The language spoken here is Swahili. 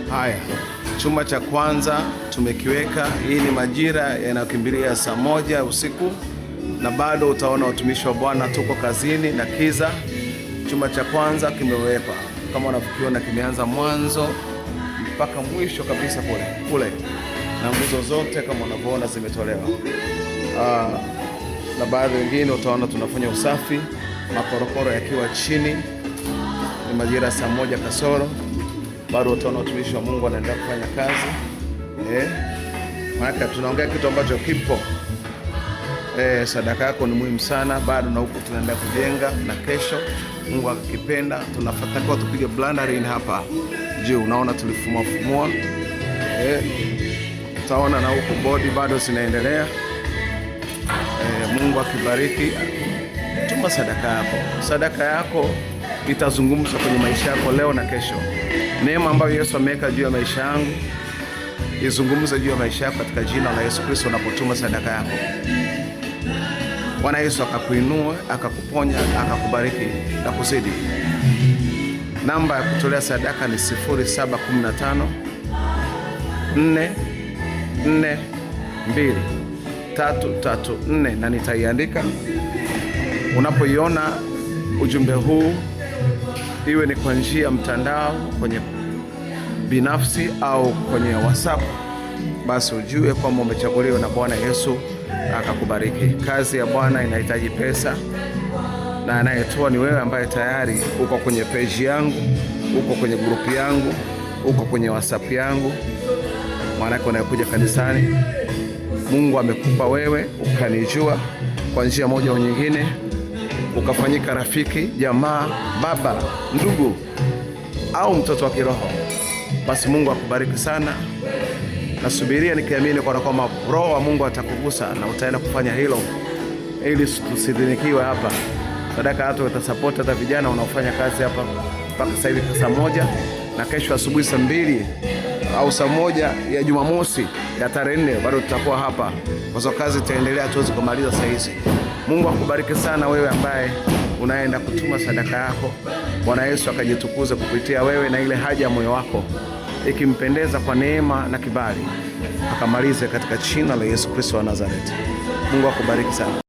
Haya, chumba cha kwanza tumekiweka. Hii ni majira yanayokimbilia saa 1 usiku, na bado utaona watumishi wa Bwana tuko kazini na kiza. Chumba cha kwanza kimewekwa kama unavyokiona, kimeanza mwanzo mpaka mwisho kabisa kule, na nguzo zote kama unavyoona zimetolewa. Na baadhi wengine utaona tunafanya usafi, makorokoro yakiwa chini. Ni majira saa 1 kasoro, bado utaona watumishi wa Mungu wanaendelea kufanya kazi. Maana tunaongea kitu ambacho kipo. Sadaka yako ni muhimu sana. Bado na huko tunaendelea kujenga, na kesho Mungu akipenda tunafatakiwa tupige blandering hapa juu. Unaona tulifumua. Utaona na huko bodi bado zinaendelea. Mungu akibariki, tuma sadaka yako. Sadaka yako itazungumza kwenye maisha yako leo na kesho. Neema ambayo Yesu ameweka juu ya maisha yangu izungumze juu ya maisha yako katika jina la Yesu Kristo. Unapotuma sadaka yako, Bwana Yesu akakuinua, akakuponya, akakubariki na kuzidi. Namba ya kutolea sadaka ni 0715 442 334, na nitaiandika. Unapoiona ujumbe huu, iwe ni kwa njia ya mtandao, kwenye binafsi au kwenye WhatsApp, basi ujue kwamba umechaguliwa na Bwana Yesu akakubariki. Kazi ya Bwana inahitaji pesa, na anayetoa ni wewe ambaye tayari uko kwenye page yangu, uko kwenye grupu yangu, uko kwenye WhatsApp yangu. Maanake unakuja kanisani, Mungu amekupa wewe, ukanijua kwa njia moja au nyingine, ukafanyika rafiki, jamaa, baba, ndugu au mtoto wa kiroho. Basi Mungu akubariki sana. Nasubiria nikiamini kwa kwamba Roho wa Mungu atakugusa na utaenda kufanya hilo, ili tusidhinikiwe hapa. Sadaka hata utasupport hata vijana wanaofanya kazi hapa mpaka sasa hivi saa 1, na kesho asubuhi saa 2 au saa 1 ya Jumamosi ya tarehe 4 bado tutakuwa hapa, kwa sababu kazi itaendelea, tuweze kumaliza saa hizi. Mungu akubariki sana wewe ambaye unaenda kutuma sadaka yako. Bwana Yesu akajitukuze kupitia wewe, na ile haja ya moyo wako ikimpendeza kwa neema na kibali akamalize katika jina la Yesu Kristo wa Nazareti. Mungu akubariki sana.